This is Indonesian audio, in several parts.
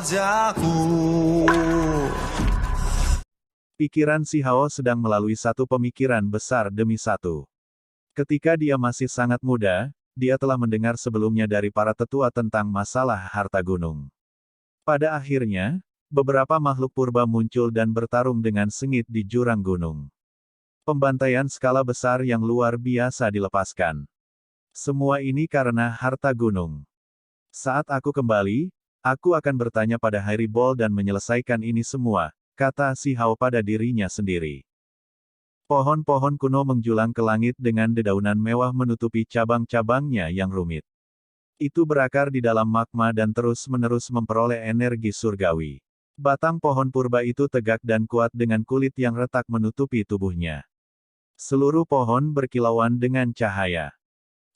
wajahku. Pikiran Si Hao sedang melalui satu pemikiran besar demi satu. Ketika dia masih sangat muda, dia telah mendengar sebelumnya dari para tetua tentang masalah harta gunung. Pada akhirnya, beberapa makhluk purba muncul dan bertarung dengan sengit di jurang gunung. Pembantaian skala besar yang luar biasa dilepaskan. Semua ini karena harta gunung. Saat aku kembali, aku akan bertanya pada Harry Ball dan menyelesaikan ini semua, kata Si Hao pada dirinya sendiri. Pohon-pohon kuno menjulang ke langit dengan dedaunan mewah menutupi cabang-cabangnya yang rumit. Itu berakar di dalam magma dan terus-menerus memperoleh energi surgawi. Batang pohon purba itu tegak dan kuat dengan kulit yang retak menutupi tubuhnya. Seluruh pohon berkilauan dengan cahaya.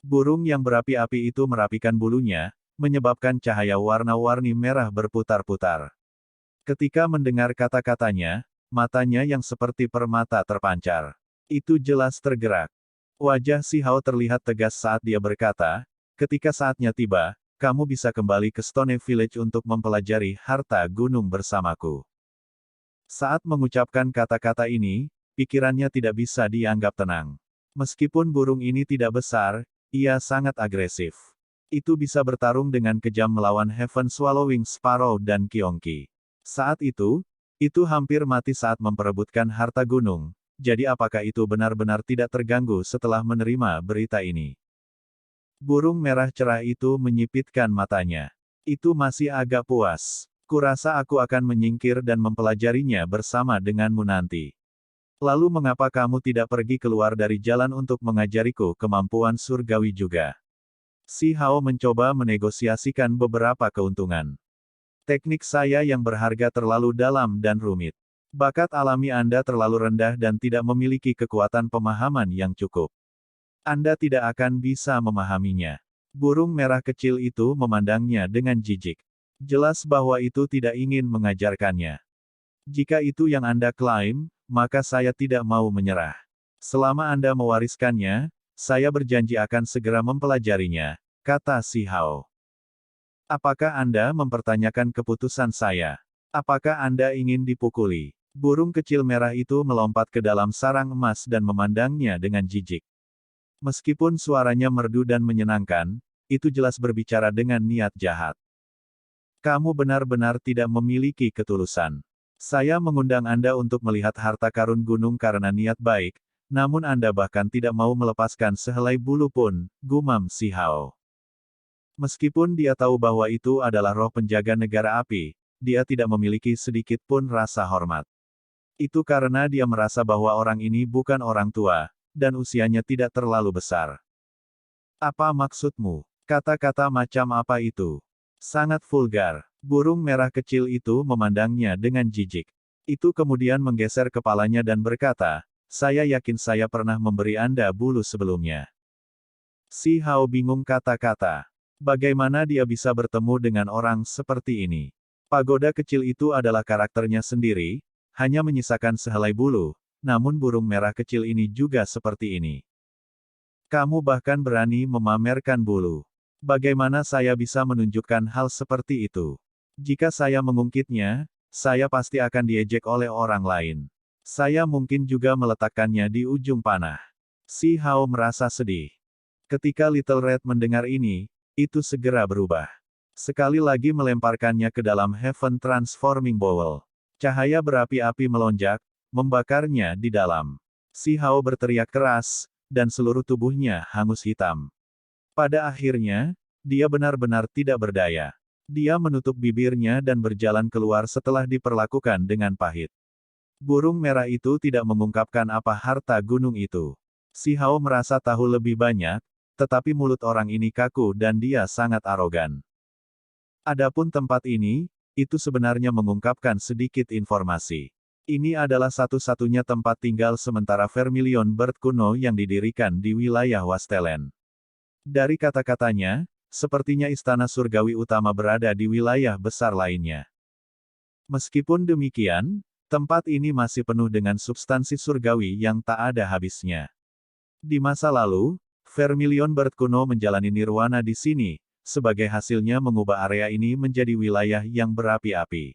Burung yang berapi-api itu merapikan bulunya, menyebabkan cahaya warna-warni merah berputar-putar. Ketika mendengar kata-katanya, matanya yang seperti permata terpancar. Itu jelas tergerak. Wajah Si Hao terlihat tegas saat dia berkata, ketika saatnya tiba, kamu bisa kembali ke Stone Village untuk mempelajari harta gunung bersamaku. Saat mengucapkan kata-kata ini, pikirannya tidak bisa dianggap tenang. Meskipun burung ini tidak besar, ia sangat agresif. Itu bisa bertarung dengan kejam melawan Heaven Swallowing Sparrow dan Kyongki. Saat itu hampir mati saat memperebutkan harta gunung. Jadi apakah itu benar-benar tidak terganggu setelah menerima berita ini? Burung merah cerah itu menyipitkan matanya. Itu masih agak puas. Kurasa aku akan menyingkir dan mempelajarinya bersama denganmu nanti. Lalu mengapa kamu tidak pergi keluar dari jalan untuk mengajariku kemampuan surgawi juga? Si Hao mencoba menegosiasikan beberapa keuntungan. Teknik saya yang berharga terlalu dalam dan rumit. Bakat alami Anda terlalu rendah dan tidak memiliki kekuatan pemahaman yang cukup. Anda tidak akan bisa memahaminya. Burung merah kecil itu memandangnya dengan jijik. Jelas bahwa itu tidak ingin mengajarkannya. Jika itu yang Anda klaim, maka saya tidak mau menyerah. Selama Anda mewariskannya, saya berjanji akan segera mempelajarinya, kata Si Hao. Apakah Anda mempertanyakan keputusan saya? Apakah Anda ingin dipukuli? Burung kecil merah itu melompat ke dalam sarang emas dan memandangnya dengan jijik. Meskipun suaranya merdu dan menyenangkan, itu jelas berbicara dengan niat jahat. Kamu benar-benar tidak memiliki ketulusan. Saya mengundang Anda untuk melihat harta karun gunung karena niat baik, namun Anda bahkan tidak mau melepaskan sehelai bulu pun, gumam Si Hao. Meskipun dia tahu bahwa itu adalah roh penjaga negara api, dia tidak memiliki sedikit pun rasa hormat. Itu karena dia merasa bahwa orang ini bukan orang tua, dan usianya tidak terlalu besar. Apa maksudmu? Kata-kata macam apa itu? Sangat vulgar. Burung merah kecil itu memandangnya dengan jijik. Itu kemudian menggeser kepalanya dan berkata, saya yakin saya pernah memberi Anda bulu sebelumnya. Si Hao bingung kata-kata. Bagaimana dia bisa bertemu dengan orang seperti ini? Pagoda kecil itu adalah karakternya sendiri, hanya menyisakan sehelai bulu, namun burung merah kecil ini juga seperti ini. Kamu bahkan berani memamerkan bulu. Bagaimana saya bisa menunjukkan hal seperti itu? Jika saya mengungkitnya, saya pasti akan diejek oleh orang lain. Saya mungkin juga meletakkannya di ujung panah. Si Hao merasa sedih. Ketika Little Red mendengar ini, itu segera berubah. Sekali lagi melemparkannya ke dalam Heaven Transforming Bowl. Cahaya berapi-api melonjak, membakarnya di dalam. Si Hao berteriak keras, dan seluruh tubuhnya hangus hitam. Pada akhirnya, dia benar-benar tidak berdaya. Dia menutup bibirnya dan berjalan keluar setelah diperlakukan dengan pahit. Burung merah itu tidak mengungkapkan apa harta gunung itu. Si Hao merasa tahu lebih banyak, tetapi mulut orang ini kaku dan dia sangat arogan. Adapun tempat ini, itu sebenarnya mengungkapkan sedikit informasi. Ini adalah satu-satunya tempat tinggal sementara Vermilion Bird kuno yang didirikan di wilayah Wastelen. Dari kata-katanya, sepertinya istana surgawi utama berada di wilayah besar lainnya. Meskipun demikian, tempat ini masih penuh dengan substansi surgawi yang tak ada habisnya. Di masa lalu, Vermilion Bird kuno menjalani nirwana di sini, sebagai hasilnya mengubah area ini menjadi wilayah yang berapi-api.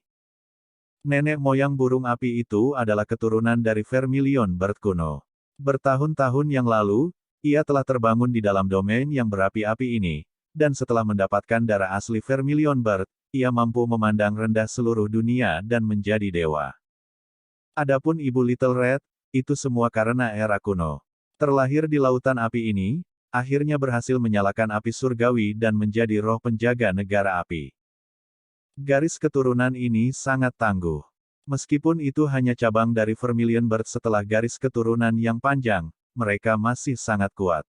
Nenek moyang burung api itu adalah keturunan dari Vermilion Bird kuno. Bertahun-tahun yang lalu, ia telah terbangun di dalam domain yang berapi-api ini, dan setelah mendapatkan darah asli Vermilion Bird, ia mampu memandang rendah seluruh dunia dan menjadi dewa. Adapun ibu Little Red, itu semua karena era kuno. Terlahir di lautan api ini, akhirnya berhasil menyalakan api surgawi dan menjadi roh penjaga negara api. Garis keturunan ini sangat tangguh. Meskipun itu hanya cabang dari Vermilion Bird setelah garis keturunan yang panjang, mereka masih sangat kuat.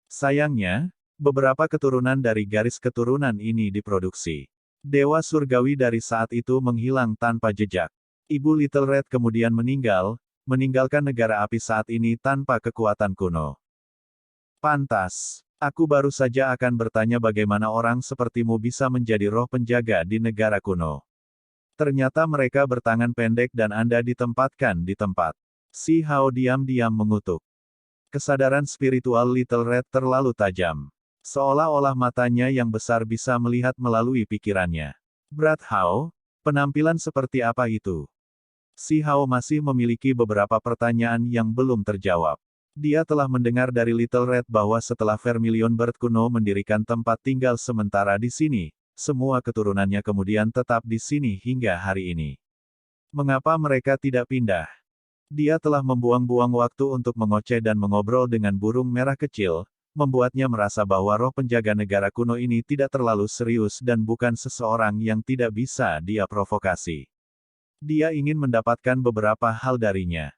Sayangnya, beberapa keturunan dari garis keturunan ini diproduksi. Dewa surgawi dari saat itu menghilang tanpa jejak. Ibu Little Red kemudian meninggalkan negara api saat ini tanpa kekuatan kuno. Pantas. Aku baru saja akan bertanya bagaimana orang sepertimu bisa menjadi roh penjaga di negara kuno. Ternyata mereka bertangan pendek dan Anda ditempatkan di tempat. Si Hao diam-diam mengutuk. Kesadaran spiritual Little Red terlalu tajam. Seolah-olah matanya yang besar bisa melihat melalui pikirannya. Berat Hao, penampilan seperti apa itu? Si Hao masih memiliki beberapa pertanyaan yang belum terjawab. Dia telah mendengar dari Little Red bahwa setelah Vermilion Bird kuno mendirikan tempat tinggal sementara di sini, semua keturunannya kemudian tetap di sini hingga hari ini. Mengapa mereka tidak pindah? Dia telah membuang-buang waktu untuk mengoceh dan mengobrol dengan burung merah kecil, membuatnya merasa bahwa roh penjaga negara kuno ini tidak terlalu serius dan bukan seseorang yang tidak bisa dia provokasi. Dia ingin mendapatkan beberapa hal darinya.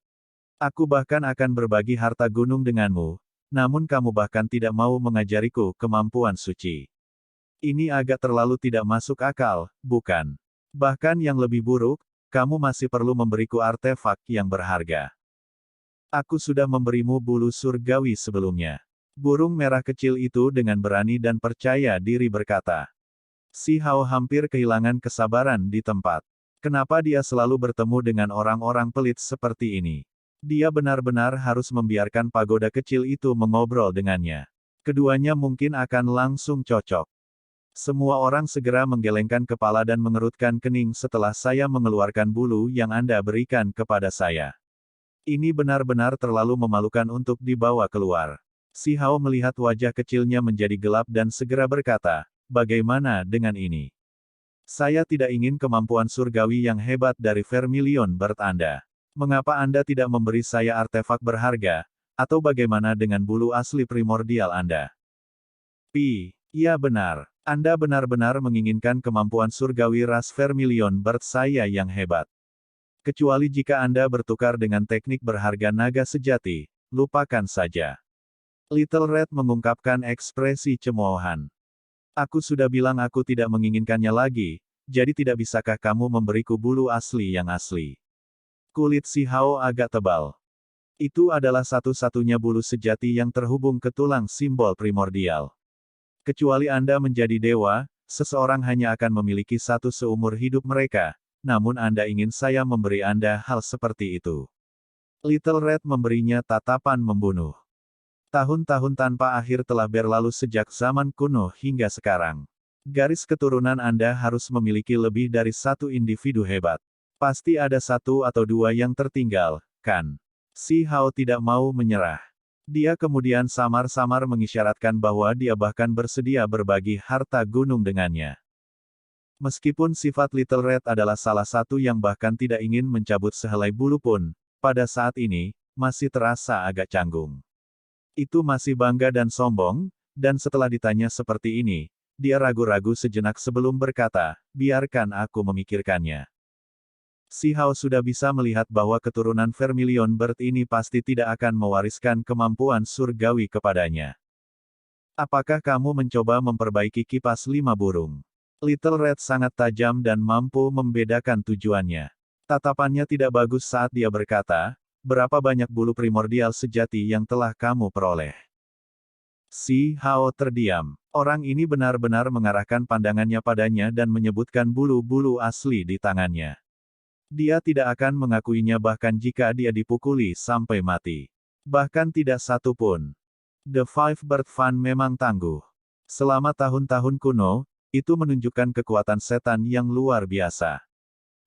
Aku bahkan akan berbagi harta gunung denganmu, namun kamu bahkan tidak mau mengajariku kemampuan suci. Ini agak terlalu tidak masuk akal, bukan? Bahkan yang lebih buruk, kamu masih perlu memberiku artefak yang berharga. Aku sudah memberimu bulu surgawi sebelumnya. Burung merah kecil itu dengan berani dan percaya diri berkata. Si Hao hampir kehilangan kesabaran di tempat. Kenapa dia selalu bertemu dengan orang-orang pelit seperti ini? Dia benar-benar harus membiarkan pagoda kecil itu mengobrol dengannya. Keduanya mungkin akan langsung cocok. Semua orang segera menggelengkan kepala dan mengerutkan kening setelah saya mengeluarkan bulu yang Anda berikan kepada saya. Ini benar-benar terlalu memalukan untuk dibawa keluar. Si Hao melihat wajah kecilnya menjadi gelap dan segera berkata, bagaimana dengan ini? Saya tidak ingin kemampuan surgawi yang hebat dari Vermilion Bird Anda. Mengapa Anda tidak memberi saya artefak berharga, atau bagaimana dengan bulu asli primordial Anda? Iya benar. Anda benar-benar menginginkan kemampuan surgawi ras Vermilion Bird saya yang hebat. Kecuali jika Anda bertukar dengan teknik berharga naga sejati, lupakan saja. Little Red mengungkapkan ekspresi cemoohan. Aku sudah bilang aku tidak menginginkannya lagi, jadi tidak bisakah kamu memberiku bulu asli yang asli? Kulit si Hao agak tebal. Itu adalah satu-satunya bulu sejati yang terhubung ke tulang simbol primordial. Kecuali Anda menjadi dewa, seseorang hanya akan memiliki satu seumur hidup mereka, namun Anda ingin saya memberi Anda hal seperti itu. Little Red memberinya tatapan membunuh. Tahun-tahun tanpa akhir telah berlalu sejak zaman kuno hingga sekarang. Garis keturunan Anda harus memiliki lebih dari satu individu hebat. Pasti ada satu atau dua yang tertinggal, kan? Si Hao tidak mau menyerah. Dia kemudian samar-samar mengisyaratkan bahwa dia bahkan bersedia berbagi harta gunung dengannya. Meskipun sifat Little Red adalah salah satu yang bahkan tidak ingin mencabut sehelai bulu pun, pada saat ini, masih terasa agak canggung. Itu masih bangga dan sombong, dan setelah ditanya seperti ini, dia ragu-ragu sejenak sebelum berkata, biarkan aku memikirkannya. Si Hao sudah bisa melihat bahwa keturunan Vermilion Bird ini pasti tidak akan mewariskan kemampuan surgawi kepadanya. Apakah kamu mencoba memperbaiki kipas 5 burung? Little Red sangat tajam dan mampu membedakan tujuannya. Tatapannya tidak bagus saat dia berkata, berapa banyak bulu primordial sejati yang telah kamu peroleh? Si Hao terdiam. Orang ini benar-benar mengarahkan pandangannya padanya dan menyebutkan bulu-bulu asli di tangannya. Dia tidak akan mengakuinya bahkan jika dia dipukuli sampai mati. Bahkan tidak satu pun. The Five Bird Fan memang tangguh. Selama tahun-tahun kuno, itu menunjukkan kekuatan setan yang luar biasa.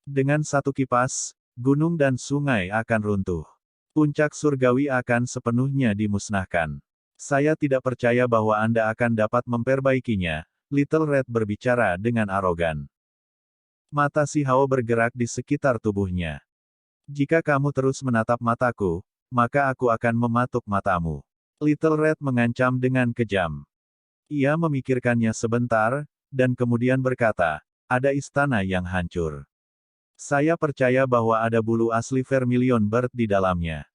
Dengan satu kipas, gunung dan sungai akan runtuh. Puncak surgawi akan sepenuhnya dimusnahkan. Saya tidak percaya bahwa Anda akan dapat memperbaikinya, Little Red berbicara dengan arogan. Mata si Hao bergerak di sekitar tubuhnya. Jika kamu terus menatap mataku, maka aku akan mematuk matamu. Little Red mengancam dengan kejam. Ia memikirkannya sebentar, dan kemudian berkata, ada istana yang hancur. Saya percaya bahwa ada bulu asli Vermilion Bird di dalamnya.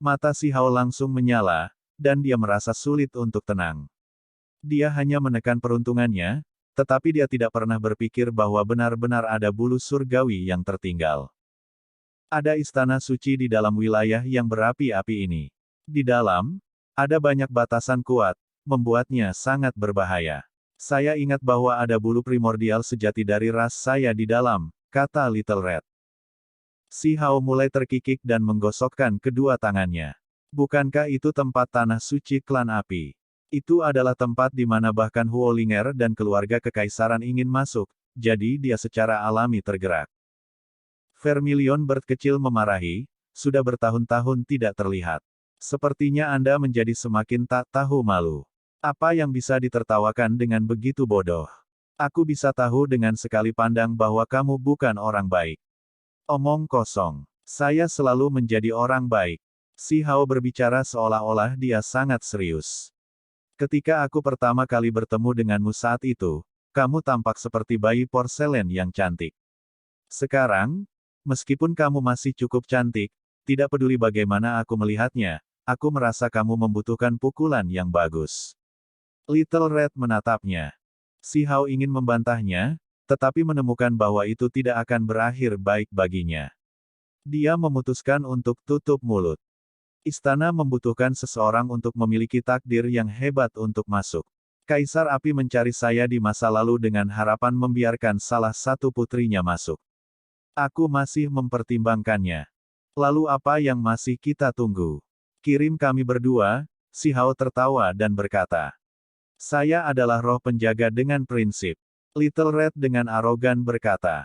Mata si Hao langsung menyala, dan dia merasa sulit untuk tenang. Dia hanya menekan peruntungannya, tetapi dia tidak pernah berpikir bahwa benar-benar ada bulu surgawi yang tertinggal. Ada istana suci di dalam wilayah yang berapi-api ini. Di dalam, ada banyak batasan kuat, membuatnya sangat berbahaya. Saya ingat bahwa ada bulu primordial sejati dari ras saya di dalam, kata Little Red. Si Hao mulai terkikik dan menggosokkan kedua tangannya. Bukankah itu tempat tanah suci klan api? Itu adalah tempat di mana bahkan Huolinger dan keluarga kekaisaran ingin masuk, jadi dia secara alami tergerak. Vermilion Bird kecil memarahi, sudah bertahun-tahun tidak terlihat. Sepertinya Anda menjadi semakin tak tahu malu. Apa yang bisa ditertawakan dengan begitu bodoh? Aku bisa tahu dengan sekali pandang bahwa kamu bukan orang baik. Omong kosong. Saya selalu menjadi orang baik. Si Hao berbicara seolah-olah dia sangat serius. Ketika aku pertama kali bertemu denganmu saat itu, kamu tampak seperti bayi porselen yang cantik. Sekarang, meskipun kamu masih cukup cantik, tidak peduli bagaimana aku melihatnya, aku merasa kamu membutuhkan pukulan yang bagus. Little Red menatapnya. Si Hao ingin membantahnya, tetapi menemukan bahwa itu tidak akan berakhir baik baginya. Dia memutuskan untuk tutup mulut. Istana membutuhkan seseorang untuk memiliki takdir yang hebat untuk masuk. Kaisar Api mencari saya di masa lalu dengan harapan membiarkan salah satu putrinya masuk. Aku masih mempertimbangkannya. Lalu apa yang masih kita tunggu? Kirim kami berdua, si Hao tertawa dan berkata. Saya adalah roh penjaga dengan prinsip. Little Red dengan arogan berkata.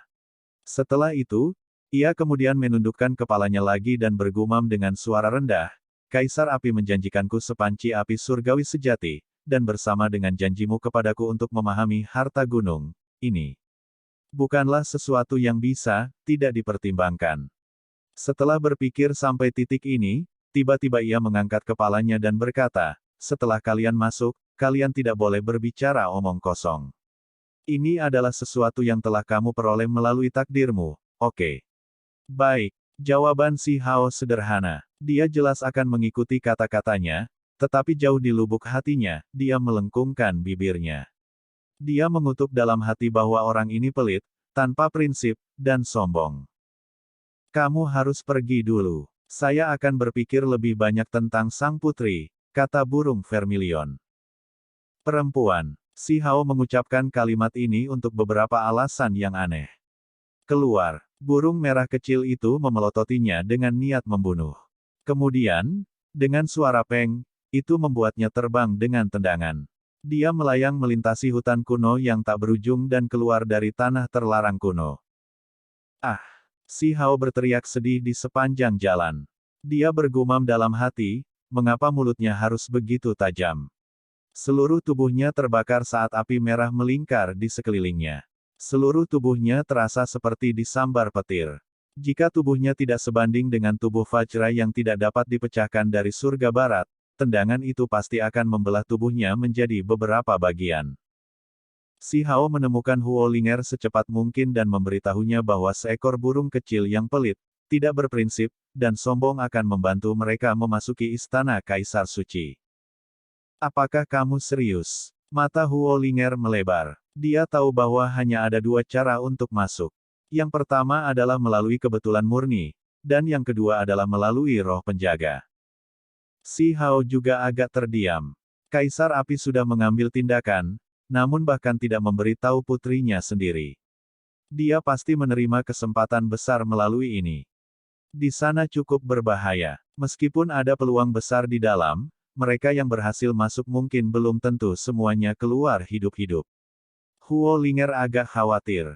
Setelah itu, ia kemudian menundukkan kepalanya lagi dan bergumam dengan suara rendah, Kaisar Api menjanjikanku sepanci api surgawi sejati, dan bersama dengan janjimu kepadaku untuk memahami harta gunung, ini bukanlah sesuatu yang bisa, tidak dipertimbangkan. Setelah berpikir sampai titik ini, tiba-tiba ia mengangkat kepalanya dan berkata, setelah kalian masuk, kalian tidak boleh berbicara omong kosong. Ini adalah sesuatu yang telah kamu peroleh melalui takdirmu, oke? Baik, jawaban si Hao sederhana. Dia jelas akan mengikuti kata-katanya, tetapi jauh di lubuk hatinya, dia melengkungkan bibirnya. Dia mengutuk dalam hati bahwa orang ini pelit, tanpa prinsip, dan sombong. Kamu harus pergi dulu. Saya akan berpikir lebih banyak tentang sang putri, kata burung Vermilion. Perempuan. Si Hao mengucapkan kalimat ini untuk beberapa alasan yang aneh. Keluar. Burung merah kecil itu memelototinya dengan niat membunuh. Kemudian, dengan suara peng, itu membuatnya terbang dengan tendangan. Dia melayang melintasi hutan kuno yang tak berujung dan keluar dari tanah terlarang kuno. Ah! Si Hao berteriak sedih di sepanjang jalan. Dia bergumam dalam hati, mengapa mulutnya harus begitu tajam? Seluruh tubuhnya terbakar saat api merah melingkar di sekelilingnya. Seluruh tubuhnya terasa seperti disambar petir. Jika tubuhnya tidak sebanding dengan tubuh Vajra yang tidak dapat dipecahkan dari surga barat, tendangan itu pasti akan membelah tubuhnya menjadi beberapa bagian. Si Hao menemukan Huolinger secepat mungkin dan memberitahunya bahwa seekor burung kecil yang pelit, tidak berprinsip, dan sombong akan membantu mereka memasuki istana Kaisar Suci. Apakah kamu serius? Mata Huolinger melebar. Dia tahu bahwa hanya ada dua cara untuk masuk. Yang pertama adalah melalui kebetulan murni, dan yang kedua adalah melalui roh penjaga. Si Hao juga agak terdiam. Kaisar Api sudah mengambil tindakan, namun bahkan tidak memberitahu putrinya sendiri. Dia pasti menerima kesempatan besar melalui ini. Di sana cukup berbahaya. Meskipun ada peluang besar di dalam, mereka yang berhasil masuk mungkin belum tentu semuanya keluar hidup-hidup. Huo Linger agak khawatir.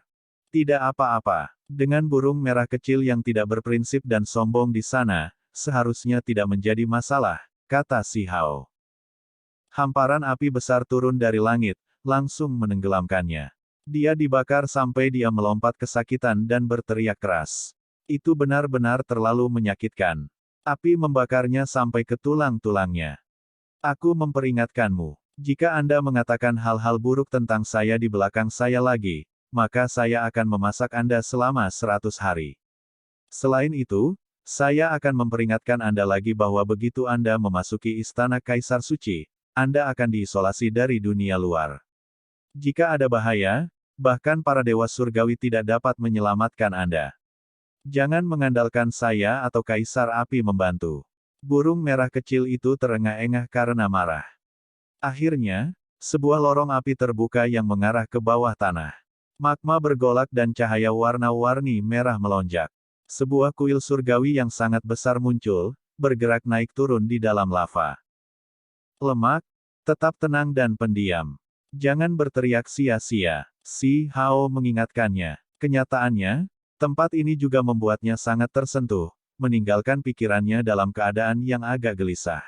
Tidak apa-apa. Dengan burung merah kecil yang tidak berprinsip dan sombong di sana, seharusnya tidak menjadi masalah, kata si Hao. Hamparan api besar turun dari langit, langsung menenggelamkannya. Dia dibakar sampai dia melompat kesakitan dan berteriak keras. Itu benar-benar terlalu menyakitkan. Api membakarnya sampai ke tulang-tulangnya. Aku memperingatkanmu. Jika Anda mengatakan hal-hal buruk tentang saya di belakang saya lagi, maka saya akan memasak Anda selama 100 hari. Selain itu, saya akan memperingatkan Anda lagi bahwa begitu Anda memasuki istana Kaisar Suci, Anda akan diisolasi dari dunia luar. Jika ada bahaya, bahkan para dewa surgawi tidak dapat menyelamatkan Anda. Jangan mengandalkan saya atau Kaisar Api membantu. Burung merah kecil itu terengah-engah karena marah. Akhirnya, sebuah lorong api terbuka yang mengarah ke bawah tanah. Magma bergolak dan cahaya warna-warni merah melonjak. Sebuah kuil surgawi yang sangat besar muncul, bergerak naik turun di dalam lava. Lemak, tetap tenang dan pendiam. Jangan berteriak sia-sia. Si Hao mengingatkannya. Kenyataannya, tempat ini juga membuatnya sangat tersentuh, meninggalkan pikirannya dalam keadaan yang agak gelisah.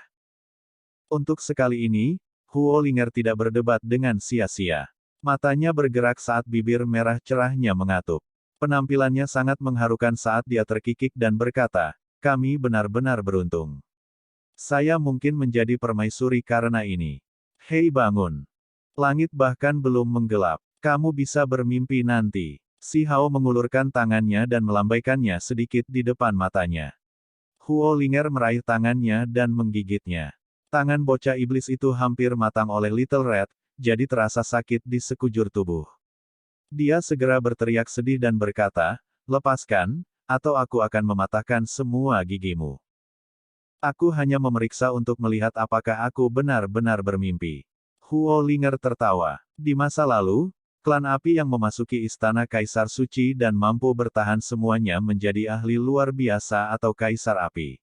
Untuk sekali ini, Huo Linger tidak berdebat dengan sia-sia. Matanya bergerak saat bibir merah cerahnya mengatup. Penampilannya sangat mengharukan saat dia terkikik dan berkata, "Kami benar-benar beruntung. Saya mungkin menjadi permaisuri karena ini. Hei bangun. Langit bahkan belum menggelap. Kamu bisa bermimpi nanti." Si Hao mengulurkan tangannya dan melambaikannya sedikit di depan matanya. Huo Linger meraih tangannya dan menggigitnya. Tangan bocah iblis itu hampir matang oleh Little Red, jadi terasa sakit di sekujur tubuh. Dia segera berteriak sedih dan berkata, "Lepaskan, atau aku akan mematahkan semua gigimu. Aku hanya memeriksa untuk melihat apakah aku benar-benar bermimpi." Huo Linger tertawa. Di masa lalu, klan api yang memasuki istana Kaisar Suci dan mampu bertahan semuanya menjadi ahli luar biasa atau Kaisar Api.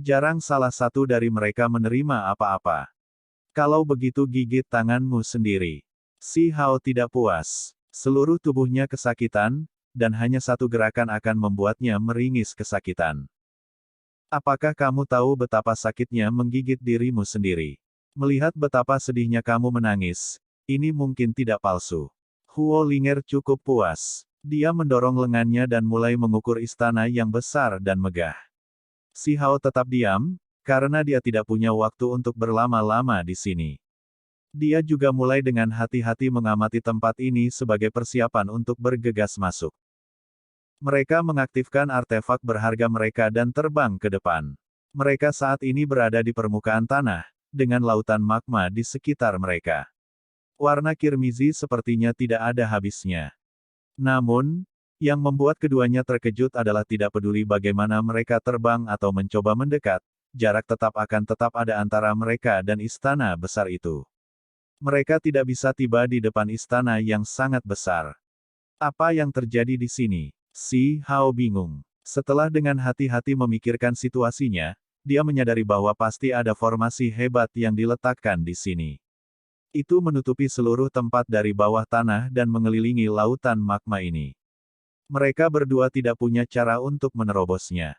Jarang salah satu dari mereka menerima apa-apa. Kalau begitu gigit tanganmu sendiri. Si Hao tidak puas. Seluruh tubuhnya kesakitan, dan hanya satu gerakan akan membuatnya meringis kesakitan. Apakah kamu tahu betapa sakitnya menggigit dirimu sendiri? Melihat betapa sedihnya kamu menangis, ini mungkin tidak palsu. Huo Linger cukup puas. Dia mendorong lengannya dan mulai mengukur istana yang besar dan megah. Si Hao tetap diam, karena dia tidak punya waktu untuk berlama-lama di sini. Dia juga mulai dengan hati-hati mengamati tempat ini sebagai persiapan untuk bergegas masuk. Mereka mengaktifkan artefak berharga mereka dan terbang ke depan. Mereka saat ini berada di permukaan tanah, dengan lautan magma di sekitar mereka. Warna kirmizi sepertinya tidak ada habisnya. Namun, yang membuat keduanya terkejut adalah tidak peduli bagaimana mereka terbang atau mencoba mendekat, jarak tetap ada antara mereka dan istana besar itu. Mereka tidak bisa tiba di depan istana yang sangat besar. Apa yang terjadi di sini? Si Hao bingung. Setelah dengan hati-hati memikirkan situasinya, dia menyadari bahwa pasti ada formasi hebat yang diletakkan di sini. Itu menutupi seluruh tempat dari bawah tanah dan mengelilingi lautan magma ini. Mereka berdua tidak punya cara untuk menerobosnya.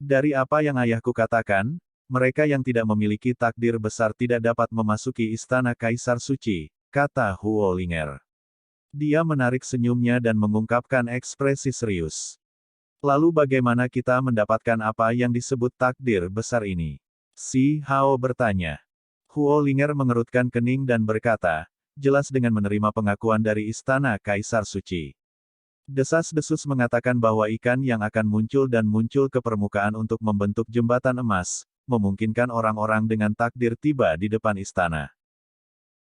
Dari apa yang ayahku katakan, mereka yang tidak memiliki takdir besar tidak dapat memasuki istana Kaisar Suci, kata Huo Linger. Dia menarik senyumnya dan mengungkapkan ekspresi serius. Lalu bagaimana kita mendapatkan apa yang disebut takdir besar ini? Si Hao bertanya. Huo Linger mengerutkan kening dan berkata, jelas dengan menerima pengakuan dari istana Kaisar Suci. Desas-desus mengatakan bahwa ikan yang akan muncul dan muncul ke permukaan untuk membentuk jembatan emas, memungkinkan orang-orang dengan takdir tiba di depan istana.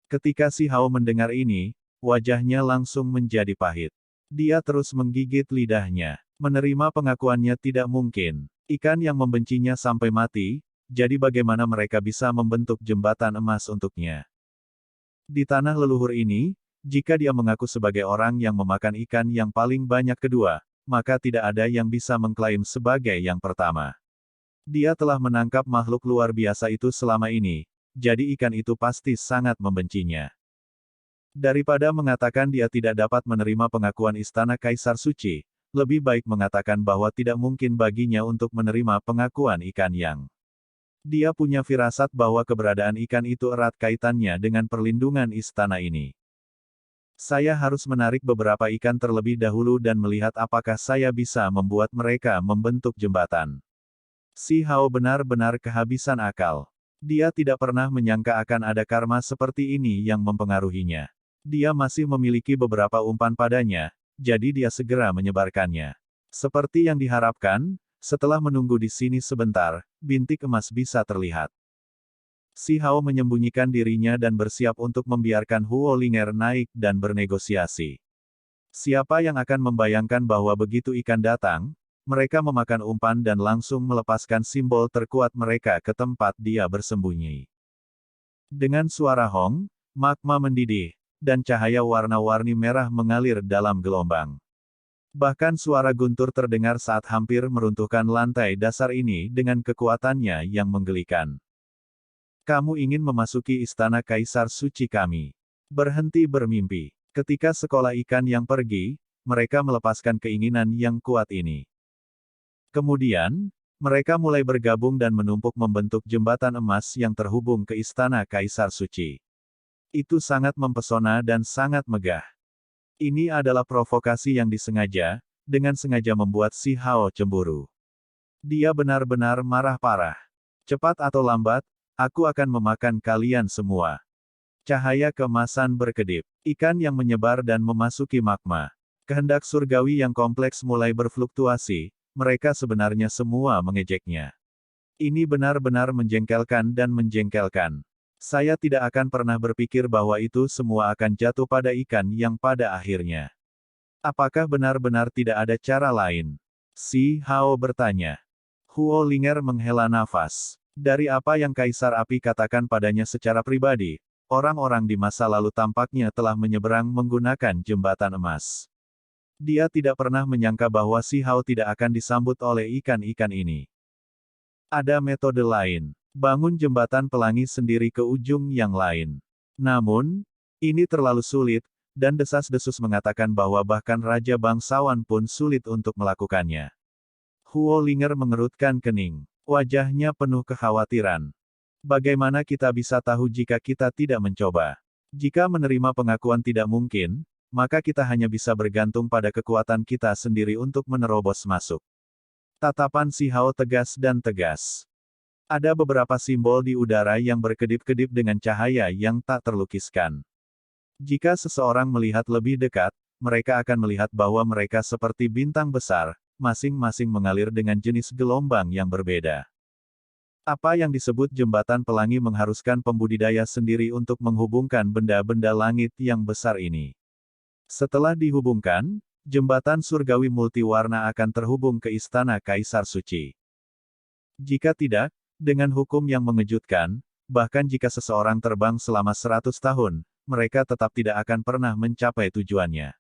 Ketika si Hao mendengar ini, wajahnya langsung menjadi pahit. Dia terus menggigit lidahnya. Menerima pengakuannya tidak mungkin. Ikan yang membencinya sampai mati, jadi bagaimana mereka bisa membentuk jembatan emas untuknya? Di tanah leluhur ini, jika dia mengaku sebagai orang yang memakan ikan yang paling banyak kedua, maka tidak ada yang bisa mengklaim sebagai yang pertama. Dia telah menangkap makhluk luar biasa itu selama ini, jadi ikan itu pasti sangat membencinya. Daripada mengatakan dia tidak dapat menerima pengakuan Istana Kaisar Suci, lebih baik mengatakan bahwa tidak mungkin baginya untuk menerima pengakuan ikan yang. Dia punya firasat bahwa keberadaan ikan itu erat kaitannya dengan perlindungan istana ini. Saya harus menarik beberapa ikan terlebih dahulu dan melihat apakah saya bisa membuat mereka membentuk jembatan. Si Hao benar-benar kehabisan akal. Dia tidak pernah menyangka akan ada karma seperti ini yang mempengaruhinya. Dia masih memiliki beberapa umpan padanya, jadi dia segera menyebarkannya. Seperti yang diharapkan, setelah menunggu di sini sebentar, bintik emas bisa terlihat. Si Hao menyembunyikan dirinya dan bersiap untuk membiarkan Huo Linger naik dan bernegosiasi. Siapa yang akan membayangkan bahwa begitu ikan datang, mereka memakan umpan dan langsung melepaskan simbol terkuat mereka ke tempat dia bersembunyi. Dengan suara hong, magma mendidih, dan cahaya warna-warni merah mengalir dalam gelombang. Bahkan suara guntur terdengar saat hampir meruntuhkan lantai dasar ini dengan kekuatannya yang menggelikan. Kamu ingin memasuki istana Kaisar Suci kami. Berhenti bermimpi. Ketika sekolah ikan yang pergi, mereka melepaskan keinginan yang kuat ini. Kemudian, mereka mulai bergabung dan menumpuk membentuk jembatan emas yang terhubung ke Istana Kaisar Suci. Itu sangat mempesona dan sangat megah. Ini adalah provokasi yang disengaja, dengan sengaja membuat si Hao cemburu. Dia benar-benar marah parah. Cepat atau lambat, aku akan memakan kalian semua. Cahaya keemasan berkedip. Ikan yang menyebar dan memasuki magma. Kehendak surgawi yang kompleks mulai berfluktuasi. Mereka sebenarnya semua mengejeknya. Ini benar-benar menjengkelkan dan menjengkelkan. Saya tidak akan pernah berpikir bahwa itu semua akan jatuh pada ikan yang pada akhirnya. Apakah benar-benar tidak ada cara lain? Si Hao bertanya. Huo Linger menghela nafas. Dari apa yang Kaisar Api katakan padanya secara pribadi, orang-orang di masa lalu tampaknya telah menyeberang menggunakan jembatan emas. Dia tidak pernah menyangka bahwa si Hao tidak akan disambut oleh ikan-ikan ini. Ada metode lain. Bangun jembatan pelangi sendiri ke ujung yang lain. Namun, ini terlalu sulit, dan desas-desus mengatakan bahwa bahkan Raja Bangsawan pun sulit untuk melakukannya. Huo Linger mengerutkan kening. Wajahnya penuh kekhawatiran. Bagaimana kita bisa tahu jika kita tidak mencoba? Jika menerima pengakuan tidak mungkin, maka kita hanya bisa bergantung pada kekuatan kita sendiri untuk menerobos masuk. Tatapan si Hao tegas dan tegas. Ada beberapa simbol di udara yang berkedip-kedip dengan cahaya yang tak terlukiskan. Jika seseorang melihat lebih dekat, mereka akan melihat bahwa mereka seperti bintang besar, masing-masing mengalir dengan jenis gelombang yang berbeda. Apa yang disebut jembatan pelangi mengharuskan pembudidaya sendiri untuk menghubungkan benda-benda langit yang besar ini. Setelah dihubungkan, jembatan surgawi multiwarna akan terhubung ke Istana Kaisar Suci. Jika tidak, dengan hukum yang mengejutkan, bahkan jika seseorang terbang selama 100 tahun, mereka tetap tidak akan pernah mencapai tujuannya.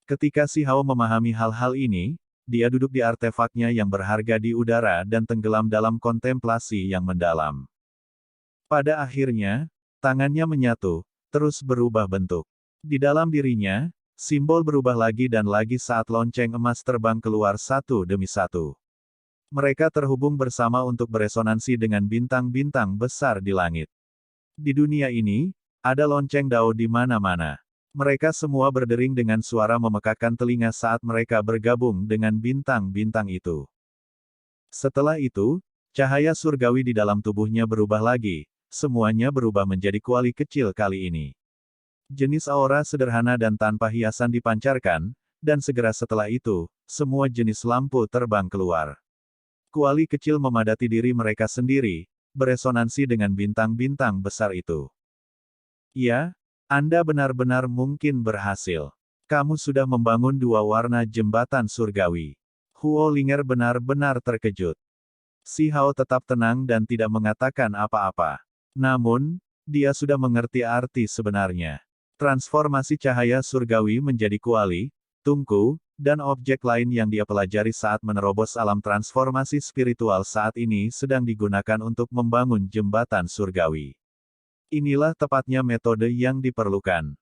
Ketika si Hao memahami hal-hal ini, dia duduk di artefaknya yang berharga di udara dan tenggelam dalam kontemplasi yang mendalam. Pada akhirnya, tangannya menyatu, terus berubah bentuk. Di dalam dirinya, simbol berubah lagi dan lagi saat lonceng emas terbang keluar satu demi satu. Mereka terhubung bersama untuk beresonansi dengan bintang-bintang besar di langit. Di dunia ini, ada lonceng Dao di mana-mana. Mereka semua berdering dengan suara memekakkan telinga saat mereka bergabung dengan bintang-bintang itu. Setelah itu, cahaya surgawi di dalam tubuhnya berubah lagi, semuanya berubah menjadi kuali kecil kali ini. Jenis aura sederhana dan tanpa hiasan dipancarkan, dan segera setelah itu, semua jenis lampu terbang keluar. Kuali kecil memadati diri mereka sendiri, beresonansi dengan bintang-bintang besar itu. Ya, Anda benar-benar mungkin berhasil. Kamu sudah membangun dua warna jembatan surgawi. Huo Linger benar-benar terkejut. Si Hao tetap tenang dan tidak mengatakan apa-apa. Namun, dia sudah mengerti arti sebenarnya. Transformasi cahaya surgawi menjadi kuali, tungku, dan objek lain yang dia pelajari saat menerobos alam transformasi spiritual saat ini sedang digunakan untuk membangun jembatan surgawi. Inilah tepatnya metode yang diperlukan.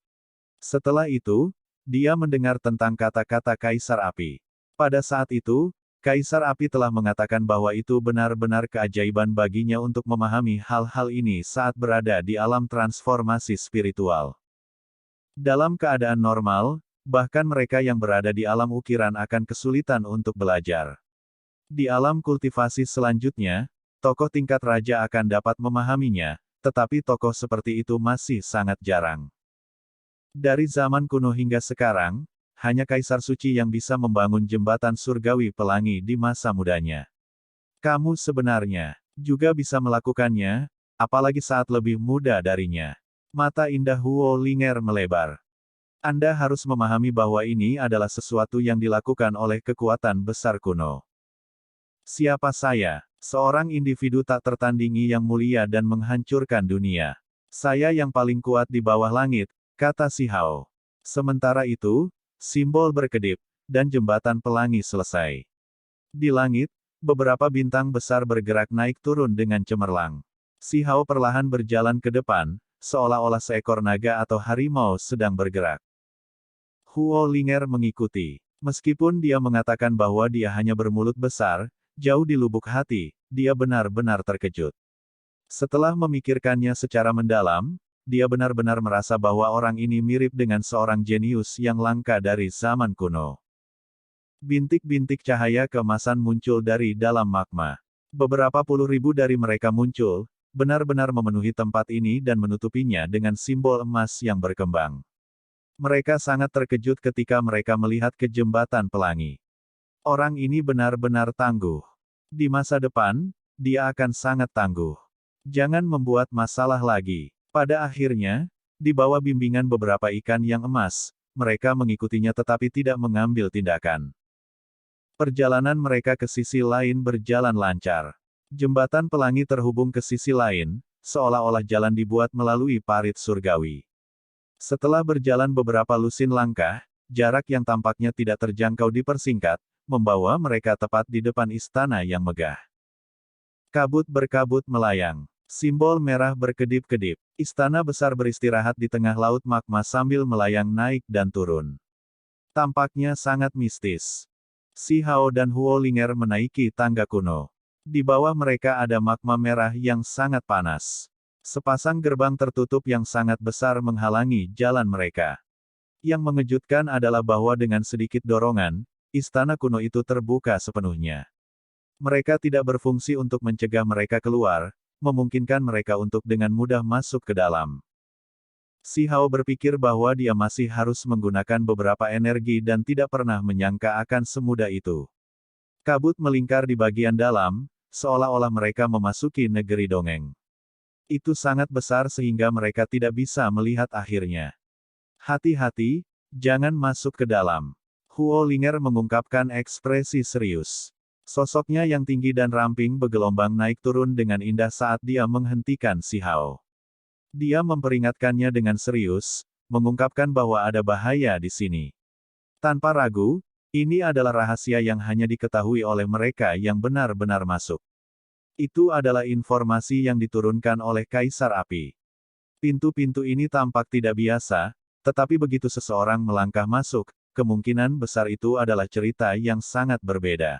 Setelah itu, dia mendengar tentang kata-kata Kaisar Api. Pada saat itu, Kaisar Api telah mengatakan bahwa itu benar-benar keajaiban baginya untuk memahami hal-hal ini saat berada di alam transformasi spiritual. Dalam keadaan normal, bahkan mereka yang berada di alam ukiran akan kesulitan untuk belajar. Di alam kultivasi selanjutnya, tokoh tingkat raja akan dapat memahaminya, tetapi tokoh seperti itu masih sangat jarang. Dari zaman kuno hingga sekarang, hanya Kaisar Suci yang bisa membangun jembatan surgawi pelangi di masa mudanya. Kamu sebenarnya juga bisa melakukannya, apalagi saat lebih muda darinya. Mata indah Huo Linger melebar. Anda harus memahami bahwa ini adalah sesuatu yang dilakukan oleh kekuatan besar kuno. Siapa saya? Seorang individu tak tertandingi yang mulia dan menghancurkan dunia. Saya yang paling kuat di bawah langit, kata si Hao. Sementara itu, simbol berkedip, dan jembatan pelangi selesai. Di langit, beberapa bintang besar bergerak naik turun dengan cemerlang. Si Hao perlahan berjalan ke depan, seolah-olah seekor naga atau harimau sedang bergerak. Huo Linger mengikuti. Meskipun dia mengatakan bahwa dia hanya bermulut besar, jauh di lubuk hati, dia benar-benar terkejut. Setelah memikirkannya secara mendalam, dia benar-benar merasa bahwa orang ini mirip dengan seorang jenius yang langka dari zaman kuno. Bintik-bintik cahaya keemasan muncul dari dalam magma. Beberapa puluh ribu dari mereka muncul, benar-benar memenuhi tempat ini dan menutupinya dengan simbol emas yang berkembang. Mereka sangat terkejut ketika mereka melihat ke jembatan pelangi. Orang ini benar-benar tangguh. Di masa depan, dia akan sangat tangguh. Jangan membuat masalah lagi. Pada akhirnya, di bawah bimbingan beberapa ikan yang emas, mereka mengikutinya tetapi tidak mengambil tindakan. Perjalanan mereka ke sisi lain berjalan lancar. Jembatan pelangi terhubung ke sisi lain, seolah-olah jalan dibuat melalui parit surgawi. Setelah berjalan beberapa lusin langkah, jarak yang tampaknya tidak terjangkau dipersingkat, membawa mereka tepat di depan istana yang megah. Kabut berkabut melayang. Simbol merah berkedip-kedip. Istana besar beristirahat di tengah laut magma sambil melayang naik dan turun. Tampaknya sangat mistis. Si Hao dan Huo Linger menaiki tangga kuno. Di bawah mereka ada magma merah yang sangat panas. Sepasang gerbang tertutup yang sangat besar menghalangi jalan mereka. Yang mengejutkan adalah bahwa dengan sedikit dorongan, istana kuno itu terbuka sepenuhnya. Mereka tidak berfungsi untuk mencegah mereka keluar, memungkinkan mereka untuk dengan mudah masuk ke dalam. Si Hao berpikir bahwa dia masih harus menggunakan beberapa energi dan tidak pernah menyangka akan semudah itu. Kabut melingkar di bagian dalam, seolah-olah mereka memasuki negeri dongeng. Itu sangat besar sehingga mereka tidak bisa melihat akhirnya. Hati-hati, jangan masuk ke dalam. Huo Linger mengungkapkan ekspresi serius. Sosoknya yang tinggi dan ramping bergelombang naik turun dengan indah saat dia menghentikan si Hao. Dia memperingatkannya dengan serius, mengungkapkan bahwa ada bahaya di sini. Tanpa ragu, ini adalah rahasia yang hanya diketahui oleh mereka yang benar-benar masuk. Itu adalah informasi yang diturunkan oleh Kaisar Api. Pintu-pintu ini tampak tidak biasa, tetapi begitu seseorang melangkah masuk, kemungkinan besar itu adalah cerita yang sangat berbeda.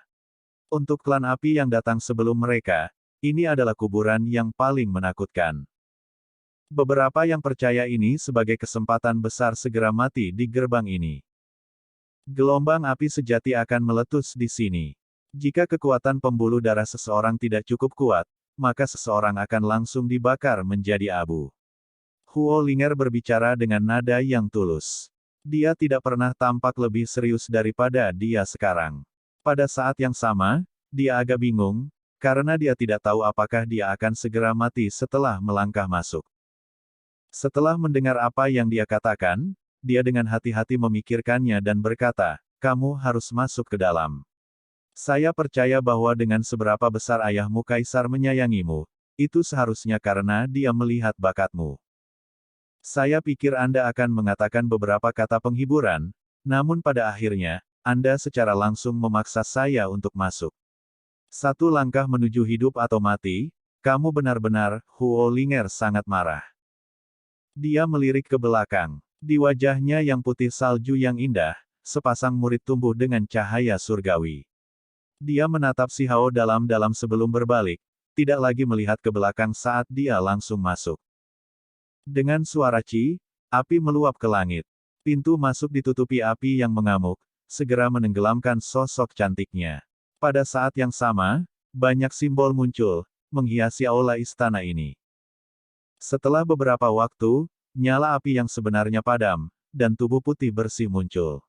Untuk klan api yang datang sebelum mereka, ini adalah kuburan yang paling menakutkan. Beberapa yang percaya ini sebagai kesempatan besar segera mati di gerbang ini. Gelombang api sejati akan meletus di sini. Jika kekuatan pembuluh darah seseorang tidak cukup kuat, maka seseorang akan langsung dibakar menjadi abu. Huo Linger berbicara dengan nada yang tulus. Dia tidak pernah tampak lebih serius daripada dia sekarang. Pada saat yang sama, dia agak bingung, karena dia tidak tahu apakah dia akan segera mati setelah melangkah masuk. Setelah mendengar apa yang dia katakan, dia dengan hati-hati memikirkannya dan berkata, "Kamu harus masuk ke dalam. Saya percaya bahwa dengan seberapa besar ayahmu Kaisar menyayangimu, itu seharusnya karena dia melihat bakatmu. Saya pikir Anda akan mengatakan beberapa kata penghiburan, namun pada akhirnya, Anda secara langsung memaksa saya untuk masuk. Satu langkah menuju hidup atau mati, kamu benar-benar, Huo Linger sangat marah. Dia melirik ke belakang. Di wajahnya yang putih salju yang indah, sepasang murid tumbuh dengan cahaya surgawi. Dia menatap si Hao dalam-dalam sebelum berbalik, tidak lagi melihat ke belakang saat dia langsung masuk. Dengan suara Ci, api meluap ke langit. Pintu masuk ditutupi api yang mengamuk, segera menenggelamkan sosok cantiknya. Pada saat yang sama, banyak simbol muncul, menghiasi aula istana ini. Setelah beberapa waktu, nyala api yang sebenarnya padam, dan tubuh putih bersih muncul.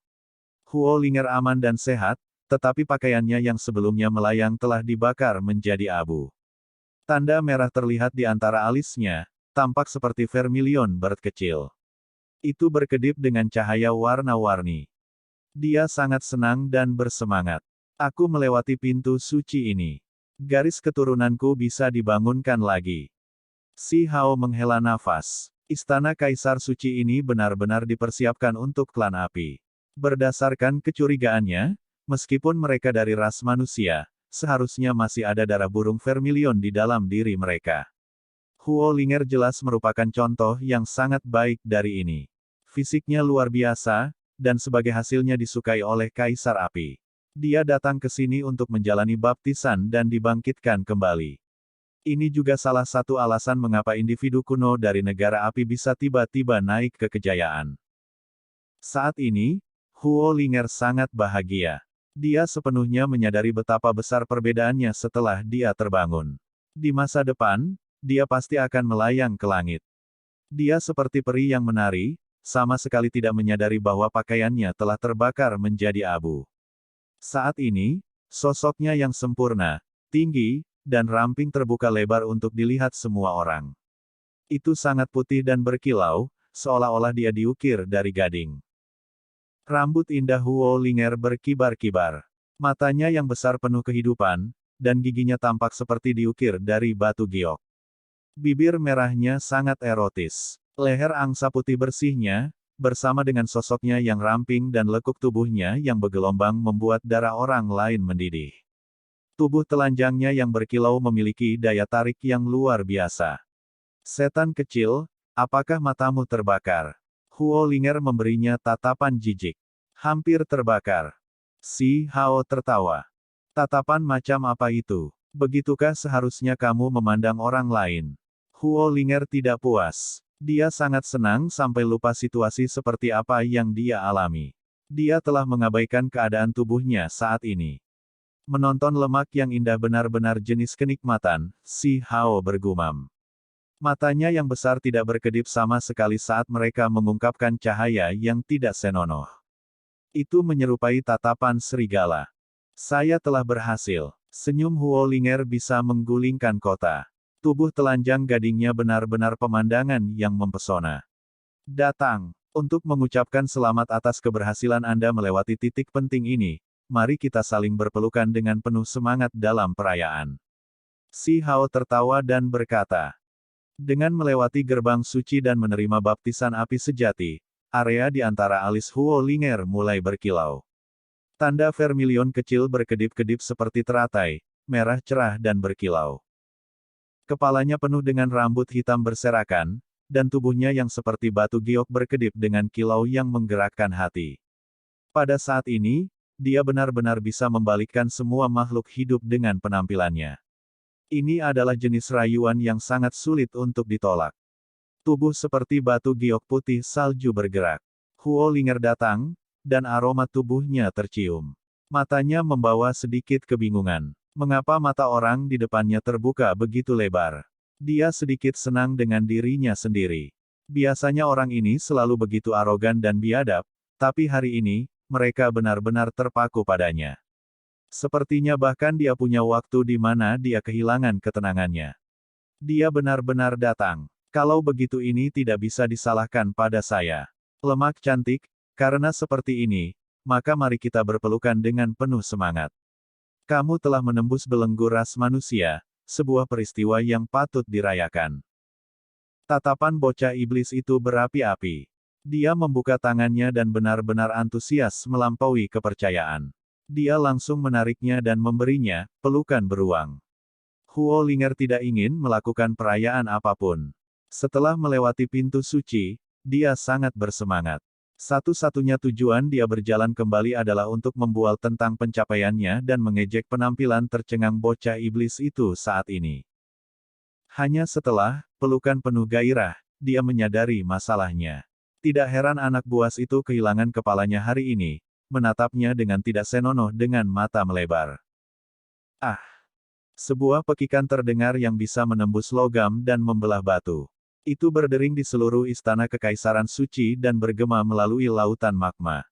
Huo Linger aman dan sehat, tetapi pakaiannya yang sebelumnya melayang telah dibakar menjadi abu. Tanda merah terlihat di antara alisnya, tampak seperti vermilion bird kecil. Itu berkedip dengan cahaya warna-warni. Dia sangat senang dan bersemangat. Aku melewati pintu suci ini. Garis keturunanku bisa dibangunkan lagi. Si Hao menghela nafas. Istana Kaisar Suci ini benar-benar dipersiapkan untuk klan api. Berdasarkan kecurigaannya, meskipun mereka dari ras manusia, seharusnya masih ada darah burung vermilion di dalam diri mereka. Huo Linger jelas merupakan contoh yang sangat baik dari ini. Fisiknya luar biasa, dan sebagai hasilnya disukai oleh Kaisar Api. Dia datang ke sini untuk menjalani baptisan dan dibangkitkan kembali. Ini juga salah satu alasan mengapa individu kuno dari negara api bisa tiba-tiba naik ke kejayaan. Saat ini, Huo Linger sangat bahagia. Dia sepenuhnya menyadari betapa besar perbedaannya setelah dia terbangun. Di masa depan, dia pasti akan melayang ke langit. Dia seperti peri yang menari, sama sekali tidak menyadari bahwa pakaiannya telah terbakar menjadi abu. Saat ini, sosoknya yang sempurna, tinggi, dan ramping terbuka lebar untuk dilihat semua orang. Itu sangat putih dan berkilau, seolah-olah dia diukir dari gading. Rambut indah Huo Linger berkibar-kibar. Matanya yang besar penuh kehidupan, dan giginya tampak seperti diukir dari batu giok. Bibir merahnya sangat erotis. Leher angsa putih bersihnya, bersama dengan sosoknya yang ramping dan lekuk tubuhnya yang bergelombang membuat darah orang lain mendidih. Tubuh telanjangnya yang berkilau memiliki daya tarik yang luar biasa. Setan kecil, apakah matamu terbakar? Huo Linger memberinya tatapan jijik. Hampir terbakar. Si Hao tertawa. Tatapan macam apa itu? Begitukah seharusnya kamu memandang orang lain? Huo Linger tidak puas. Dia sangat senang sampai lupa situasi seperti apa yang dia alami. Dia telah mengabaikan keadaan tubuhnya saat ini. Menonton lemak yang indah benar-benar jenis kenikmatan, si Hao bergumam. Matanya yang besar tidak berkedip sama sekali saat mereka mengungkapkan cahaya yang tidak senonoh. Itu menyerupai tatapan serigala. Saya telah berhasil. Senyum Huo Linger bisa menggulingkan kota. Tubuh telanjang gadingnya benar-benar pemandangan yang mempesona. Datang. Untuk mengucapkan selamat atas keberhasilan Anda melewati titik penting ini, mari kita saling berpelukan dengan penuh semangat dalam perayaan. Si Hao tertawa dan berkata. Dengan melewati gerbang suci dan menerima baptisan api sejati, area di antara alis Huo Linger mulai berkilau. Tanda vermilion kecil berkedip-kedip seperti teratai, merah cerah dan berkilau. Kepalanya penuh dengan rambut hitam berserakan, dan tubuhnya yang seperti batu giok berkedip dengan kilau yang menggerakkan hati. Pada saat ini, dia benar-benar bisa membalikkan semua makhluk hidup dengan penampilannya. Ini adalah jenis rayuan yang sangat sulit untuk ditolak. Tubuh seperti batu giok putih salju bergerak. Huo Linger datang, dan aroma tubuhnya tercium. Matanya membawa sedikit kebingungan. Mengapa mata orang di depannya terbuka begitu lebar? Dia sedikit senang dengan dirinya sendiri. Biasanya orang ini selalu begitu arogan dan biadab, tapi hari ini, mereka benar-benar terpaku padanya. Sepertinya bahkan dia punya waktu di mana dia kehilangan ketenangannya. Dia benar-benar datang. Kalau begitu ini tidak bisa disalahkan pada saya. Lemak cantik, karena seperti ini, maka mari kita berpelukan dengan penuh semangat. Kamu telah menembus belenggu ras manusia, sebuah peristiwa yang patut dirayakan. Tatapan bocah iblis itu berapi-api. Dia membuka tangannya dan benar-benar antusias melampaui kepercayaan. Dia langsung menariknya dan memberinya pelukan beruang. Huo Linger tidak ingin melakukan perayaan apapun. Setelah melewati pintu suci, dia sangat bersemangat. Satu-satunya tujuan dia berjalan kembali adalah untuk membual tentang pencapaiannya dan mengejek penampilan tercengang bocah iblis itu saat ini. Hanya setelah pelukan penuh gairah, dia menyadari masalahnya. Tidak heran anak buas itu kehilangan kepalanya hari ini, menatapnya dengan tidak senonoh dengan mata melebar. Ah! Sebuah pekikan terdengar yang bisa menembus logam dan membelah batu. Itu berdering di seluruh istana kekaisaran suci dan bergema melalui lautan magma.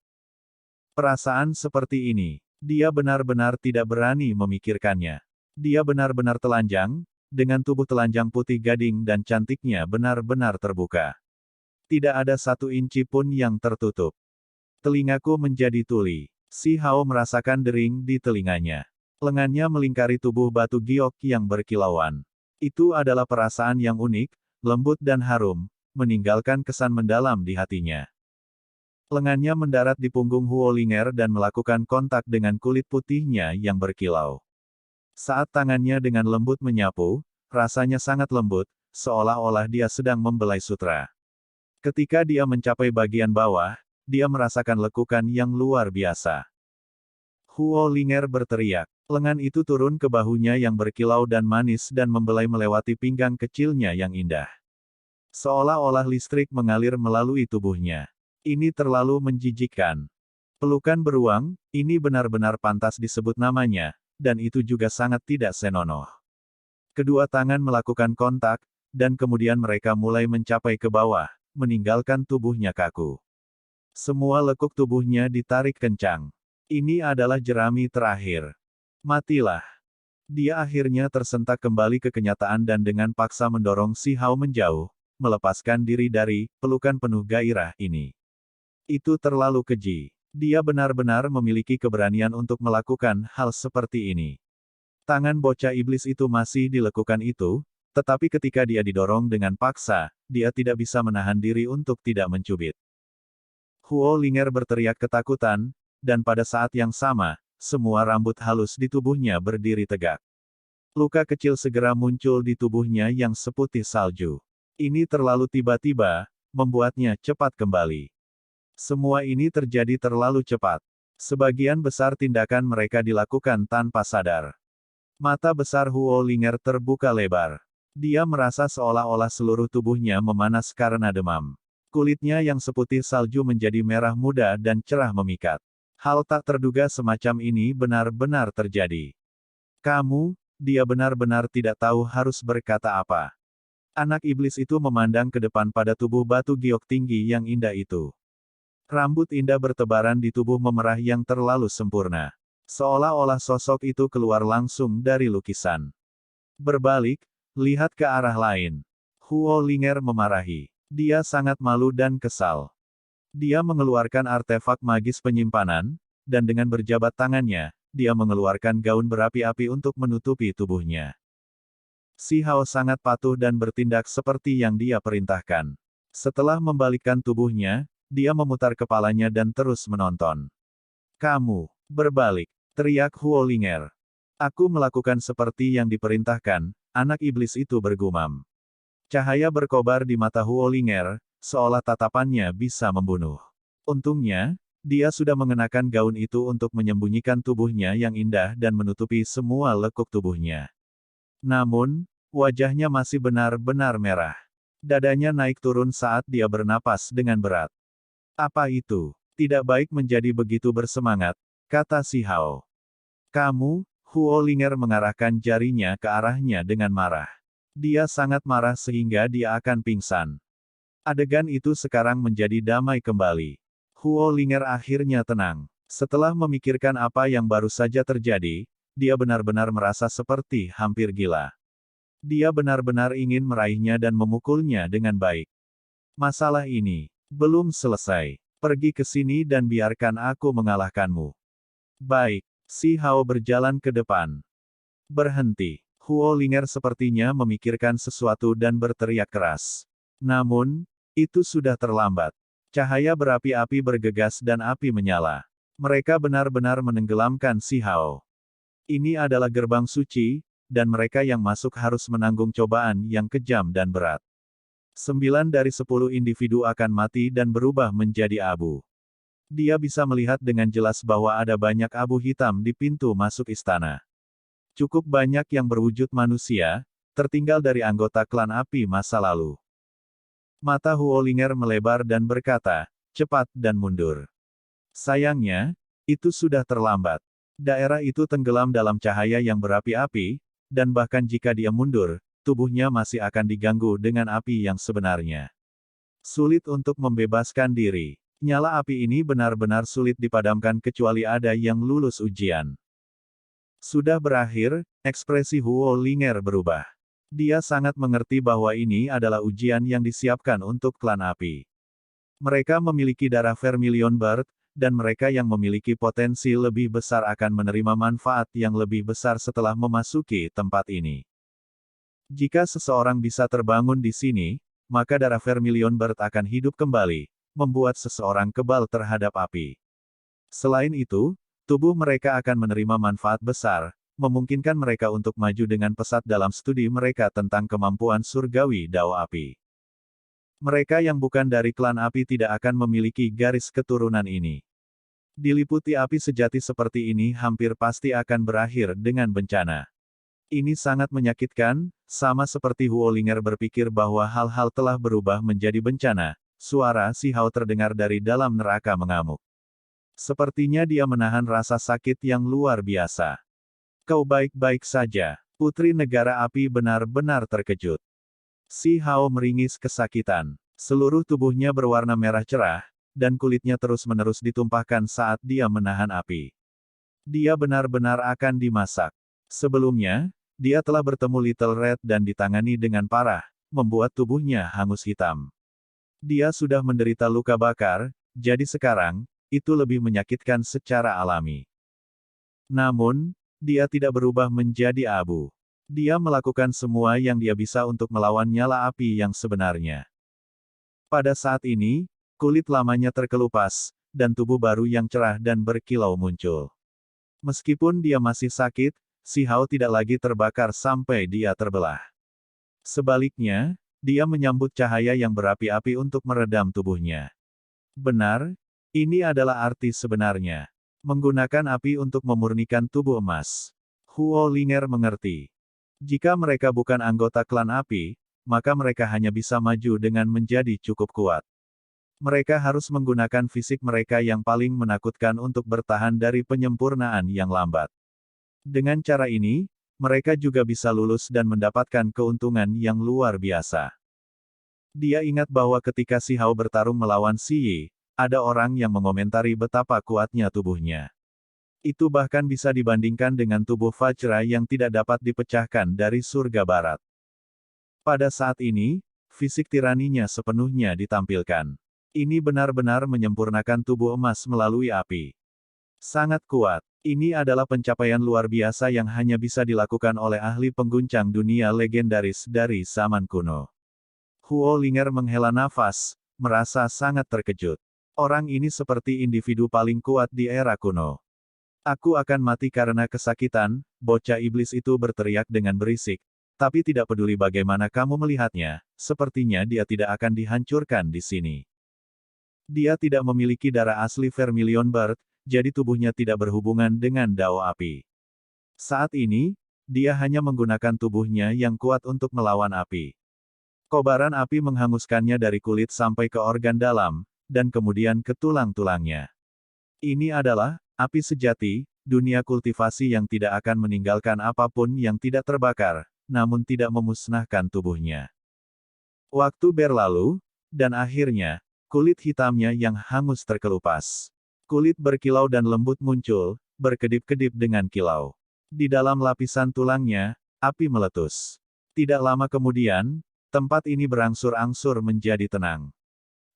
Perasaan seperti ini, dia benar-benar tidak berani memikirkannya. Dia benar-benar telanjang, dengan tubuh telanjang putih gading dan cantiknya benar-benar terbuka. Tidak ada 1 inci pun yang tertutup. Telingaku menjadi tuli. Si Hao merasakan dering di telinganya. Lengannya melingkari tubuh batu giok yang berkilauan. Itu adalah perasaan yang unik, lembut dan harum, meninggalkan kesan mendalam di hatinya. Lengannya mendarat di punggung Huo Linger dan melakukan kontak dengan kulit putihnya yang berkilau. Saat tangannya dengan lembut menyapu, rasanya sangat lembut, seolah-olah dia sedang membelai sutra. Ketika dia mencapai bagian bawah, dia merasakan lekukan yang luar biasa. Huo Linger berteriak. Lengan itu turun ke bahunya yang berkilau dan manis dan membelai melewati pinggang kecilnya yang indah. Seolah-olah listrik mengalir melalui tubuhnya. Ini terlalu menjijikkan. Pelukan beruang, ini benar-benar pantas disebut namanya, dan itu juga sangat tidak senonoh. Kedua tangan melakukan kontak, dan kemudian mereka mulai mencapai ke bawah, meninggalkan tubuhnya kaku. Semua lekuk tubuhnya ditarik kencang. Ini adalah jerami terakhir. Matilah. Dia akhirnya tersentak kembali ke kenyataan dan dengan paksa mendorong si Hao menjauh, melepaskan diri dari pelukan penuh gairah ini. Itu terlalu keji. Dia benar-benar memiliki keberanian untuk melakukan hal seperti ini. Tangan bocah iblis itu masih dilekukan itu, tetapi ketika dia didorong dengan paksa, dia tidak bisa menahan diri untuk tidak mencubit. Huo Linger berteriak ketakutan, dan pada saat yang sama, semua rambut halus di tubuhnya berdiri tegak. Luka kecil segera muncul di tubuhnya yang seputih salju. Ini terlalu tiba-tiba, membuatnya cepat kembali. Semua ini terjadi terlalu cepat. Sebagian besar tindakan mereka dilakukan tanpa sadar. Mata besar Huo Linger terbuka lebar. Dia merasa seolah-olah seluruh tubuhnya memanas karena demam. Kulitnya yang seputih salju menjadi merah muda dan cerah memikat. Hal tak terduga semacam ini benar-benar terjadi. Dia benar-benar tidak tahu harus berkata apa. Anak iblis itu memandang ke depan pada tubuh batu giok tinggi yang indah itu. Rambut indah bertebaran di tubuh memerah yang terlalu sempurna. Seolah-olah sosok itu keluar langsung dari lukisan. Berbalik, lihat ke arah lain. Huo Linger memarahi. Dia sangat malu dan kesal. Dia mengeluarkan artefak magis penyimpanan, dan dengan berjabat tangannya, dia mengeluarkan gaun berapi-api untuk menutupi tubuhnya. Si Hao sangat patuh dan bertindak seperti yang dia perintahkan. Setelah membalikkan tubuhnya, dia memutar kepalanya dan terus menonton. Kamu, berbalik, teriak Huo Linger. Aku melakukan seperti yang diperintahkan, anak iblis itu bergumam. Cahaya berkobar di mata Huo Linger, seolah tatapannya bisa membunuh. Untungnya, dia sudah mengenakan gaun itu untuk menyembunyikan tubuhnya yang indah dan menutupi semua lekuk tubuhnya. Namun, wajahnya masih benar-benar merah. Dadanya naik turun saat dia bernapas dengan berat. Apa itu? Tidak baik menjadi begitu bersemangat, kata si Hao. Huo Linger mengarahkan jarinya ke arahnya dengan marah. Dia sangat marah sehingga dia akan pingsan. Adegan itu sekarang menjadi damai kembali. Huo Linger akhirnya tenang. Setelah memikirkan apa yang baru saja terjadi, dia benar-benar merasa seperti hampir gila. Dia benar-benar ingin meraihnya dan memukulnya dengan baik. Masalah ini belum selesai. Pergi ke sini dan biarkan aku mengalahkanmu. Baik, si Hao berjalan ke depan. Berhenti. Huo Linger sepertinya memikirkan sesuatu dan berteriak keras. Namun, itu sudah terlambat. Cahaya berapi-api bergegas dan api menyala. Mereka benar-benar menenggelamkan Si Hao. Ini adalah gerbang suci, dan mereka yang masuk harus menanggung cobaan yang kejam dan berat. 9 dari 10 individu akan mati dan berubah menjadi abu. Dia bisa melihat dengan jelas bahwa ada banyak abu hitam di pintu masuk istana. Cukup banyak yang berwujud manusia, tertinggal dari anggota klan api masa lalu. Mata Huolinger melebar dan berkata, cepat dan mundur. Sayangnya, itu sudah terlambat. Daerah itu tenggelam dalam cahaya yang berapi-api, dan bahkan jika dia mundur, tubuhnya masih akan diganggu dengan api yang sebenarnya. Sulit untuk membebaskan diri. Nyala api ini benar-benar sulit dipadamkan kecuali ada yang lulus ujian. Sudah berakhir, ekspresi Huolinger berubah. Dia sangat mengerti bahwa ini adalah ujian yang disiapkan untuk klan api. Mereka memiliki darah Vermilion Bird, dan mereka yang memiliki potensi lebih besar akan menerima manfaat yang lebih besar setelah memasuki tempat ini. Jika seseorang bisa terbangun di sini, maka darah Vermilion Bird akan hidup kembali, membuat seseorang kebal terhadap api. Selain itu, tubuh mereka akan menerima manfaat besar, memungkinkan mereka untuk maju dengan pesat dalam studi mereka tentang kemampuan surgawi Dao Api. Mereka yang bukan dari klan api tidak akan memiliki garis keturunan ini. Diliputi api sejati seperti ini hampir pasti akan berakhir dengan bencana. Ini sangat menyakitkan, sama seperti Huolinger berpikir bahwa hal-hal telah berubah menjadi bencana. Suara Si Hao terdengar dari dalam neraka mengamuk. Sepertinya dia menahan rasa sakit yang luar biasa. Kau baik-baik saja. Putri Negara Api benar-benar terkejut. Si Hao meringis kesakitan. Seluruh tubuhnya berwarna merah cerah, dan kulitnya terus-menerus ditumpahkan saat dia menahan api. Dia benar-benar akan dimasak. Sebelumnya, dia telah bertemu Little Red dan ditangani dengan parah, membuat tubuhnya hangus hitam. Dia sudah menderita luka bakar, jadi sekarang, itu lebih menyakitkan secara alami. Namun, dia tidak berubah menjadi abu. Dia melakukan semua yang dia bisa untuk melawan nyala api yang sebenarnya. Pada saat ini, kulit lamanya terkelupas, dan tubuh baru yang cerah dan berkilau muncul. Meskipun dia masih sakit, Si Hao tidak lagi terbakar sampai dia terbelah. Sebaliknya, dia menyambut cahaya yang berapi-api untuk meredam tubuhnya. Benar, ini adalah arti sebenarnya. Menggunakan api untuk memurnikan tubuh emas. Huolinger mengerti. Jika mereka bukan anggota klan api, maka mereka hanya bisa maju dengan menjadi cukup kuat. Mereka harus menggunakan fisik mereka yang paling menakutkan untuk bertahan dari penyempurnaan yang lambat. Dengan cara ini, mereka juga bisa lulus dan mendapatkan keuntungan yang luar biasa. Dia ingat bahwa ketika Si Hao bertarung melawan Si Yi, ada orang yang mengomentari betapa kuatnya tubuhnya. Itu bahkan bisa dibandingkan dengan tubuh Vajra yang tidak dapat dipecahkan dari surga barat. Pada saat ini, fisik tiraninya sepenuhnya ditampilkan. Ini benar-benar menyempurnakan tubuh emas melalui api. Sangat kuat. Ini adalah pencapaian luar biasa yang hanya bisa dilakukan oleh ahli pengguncang dunia legendaris dari zaman kuno. Huolinger menghela nafas, merasa sangat terkejut. Orang ini seperti individu paling kuat di era kuno. Aku akan mati karena kesakitan, bocah iblis itu berteriak dengan berisik. Tapi tidak peduli bagaimana kamu melihatnya, sepertinya dia tidak akan dihancurkan di sini. Dia tidak memiliki darah asli Vermilion Bird, jadi tubuhnya tidak berhubungan dengan Dao Api. Saat ini, dia hanya menggunakan tubuhnya yang kuat untuk melawan api. Kobaran api menghanguskannya dari kulit sampai ke organ dalam, dan kemudian ke tulang-tulangnya. Ini adalah api sejati, dunia kultivasi yang tidak akan meninggalkan apapun yang tidak terbakar, namun tidak memusnahkan tubuhnya. Waktu berlalu, dan akhirnya, kulit hitamnya yang hangus terkelupas. Kulit berkilau dan lembut muncul, berkedip-kedip dengan kilau. Di dalam lapisan tulangnya, api meletus. Tidak lama kemudian, tempat ini berangsur-angsur menjadi tenang.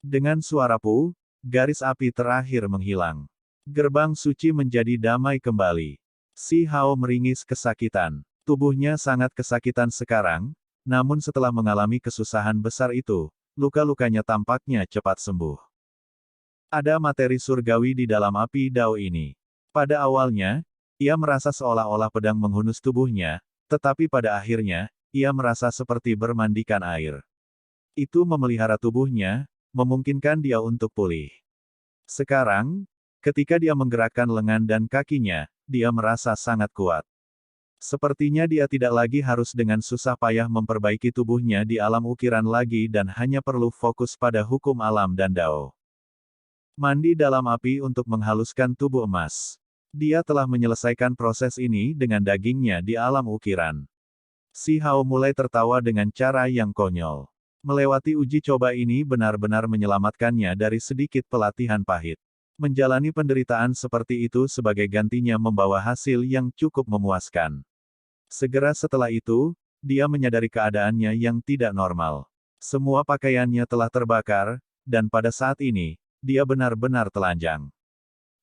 Dengan suara pu, garis api terakhir menghilang. Gerbang suci menjadi damai kembali. Si Hao meringis kesakitan. Tubuhnya sangat kesakitan sekarang, namun setelah mengalami kesusahan besar itu, luka-lukanya tampaknya cepat sembuh. Ada materi surgawi di dalam api Dao ini. Pada awalnya, ia merasa seolah-olah pedang menghunus tubuhnya, tetapi pada akhirnya, ia merasa seperti bermandikan air. Itu memelihara tubuhnya, memungkinkan dia untuk pulih. Sekarang, ketika dia menggerakkan lengan dan kakinya, dia merasa sangat kuat. Sepertinya dia tidak lagi harus dengan susah payah memperbaiki tubuhnya di alam ukiran lagi dan hanya perlu fokus pada hukum alam dan Dao. Mandi dalam api untuk menghaluskan tubuh emas. Dia telah menyelesaikan proses ini dengan dagingnya di alam ukiran. Si Hao mulai tertawa dengan cara yang konyol. Melewati uji coba ini benar-benar menyelamatkannya dari sedikit pelatihan pahit. Menjalani penderitaan seperti itu sebagai gantinya membawa hasil yang cukup memuaskan. Segera setelah itu, dia menyadari keadaannya yang tidak normal. Semua pakaiannya telah terbakar, dan pada saat ini, dia benar-benar telanjang.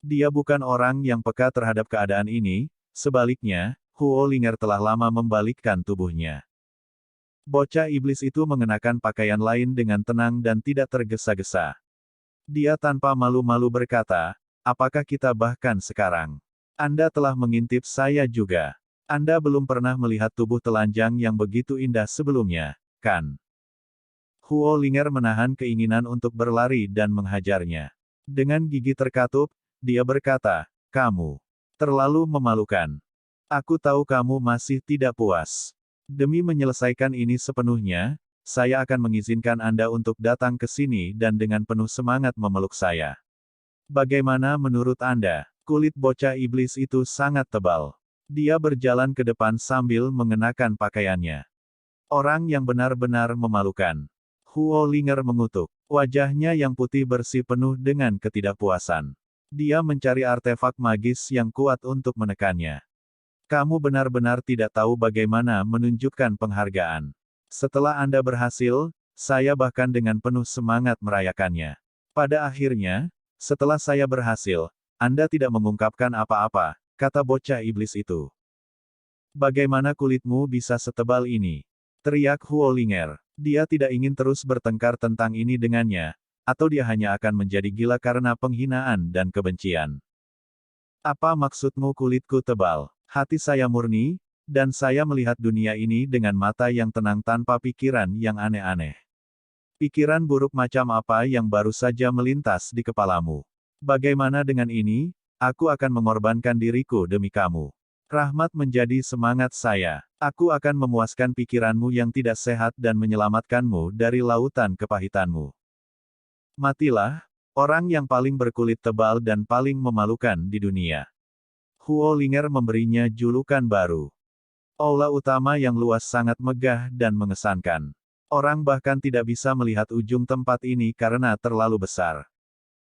Dia bukan orang yang peka terhadap keadaan ini, sebaliknya, Huo Linger telah lama membalikkan tubuhnya. Bocah iblis itu mengenakan pakaian lain dengan tenang dan tidak tergesa-gesa. Dia tanpa malu-malu berkata, apakah kita bahkan sekarang? Anda telah mengintip saya juga. Anda belum pernah melihat tubuh telanjang yang begitu indah sebelumnya, kan? Huo Linger menahan keinginan untuk berlari dan menghajarnya. Dengan gigi terkatup, dia berkata, kamu terlalu memalukan. Aku tahu kamu masih tidak puas. Demi menyelesaikan ini sepenuhnya, saya akan mengizinkan Anda untuk datang ke sini dan dengan penuh semangat memeluk saya. Bagaimana menurut Anda? Kulit bocah iblis itu sangat tebal. Dia berjalan ke depan sambil mengenakan pakaiannya. Orang yang benar-benar memalukan. Huo Linger mengutuk. Wajahnya yang putih bersih penuh dengan ketidakpuasan. Dia mencari artefak magis yang kuat untuk menekannya. Kamu benar-benar tidak tahu bagaimana menunjukkan penghargaan. Setelah Anda berhasil, saya bahkan dengan penuh semangat merayakannya. Pada akhirnya, setelah saya berhasil, Anda tidak mengungkapkan apa-apa, kata bocah iblis itu. Bagaimana kulitmu bisa setebal ini? Teriak Huo Linger. Dia tidak ingin terus bertengkar tentang ini dengannya, atau dia hanya akan menjadi gila karena penghinaan dan kebencian. Apa maksudmu kulitku tebal? Hati saya murni, dan saya melihat dunia ini dengan mata yang tenang tanpa pikiran yang aneh-aneh. Pikiran buruk macam apa yang baru saja melintas di kepalamu? Bagaimana dengan ini? Aku akan mengorbankan diriku demi kamu. Rahmat menjadi semangat saya. Aku akan memuaskan pikiranmu yang tidak sehat dan menyelamatkanmu dari lautan kepahitanmu. Matilah, orang yang paling berkulit tebal dan paling memalukan di dunia. Huo Linger memberinya julukan baru. Aula utama yang luas sangat megah dan mengesankan. Orang bahkan tidak bisa melihat ujung tempat ini karena terlalu besar.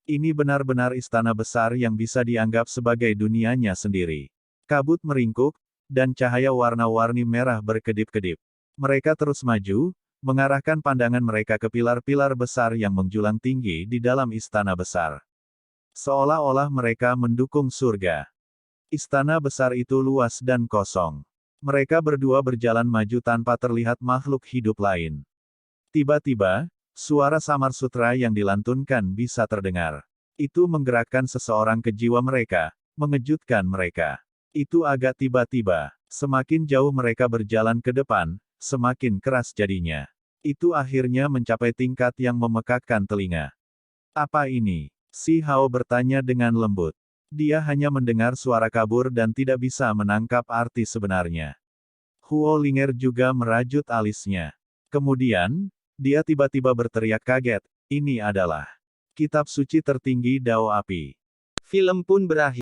Ini benar-benar istana besar yang bisa dianggap sebagai dunianya sendiri. Kabut meringkuk, dan cahaya warna-warni merah berkedip-kedip. Mereka terus maju, mengarahkan pandangan mereka ke pilar-pilar besar yang menjulang tinggi di dalam istana besar. Seolah-olah mereka mendukung surga. Istana besar itu luas dan kosong. Mereka berdua berjalan maju tanpa terlihat makhluk hidup lain. Tiba-tiba, suara Samar Sutra yang dilantunkan bisa terdengar. Itu menggerakkan seseorang ke jiwa mereka, mengejutkan mereka. Itu agak tiba-tiba. Semakin jauh mereka berjalan ke depan, semakin keras jadinya. Itu akhirnya mencapai tingkat yang memekakkan telinga. Apa ini? Si Hao bertanya dengan lembut. Dia hanya mendengar suara kabur dan tidak bisa menangkap arti sebenarnya. Huo Linger juga merajut alisnya. Kemudian, dia tiba-tiba berteriak kaget, ini adalah kitab suci tertinggi Dao Api. Film pun berakhir.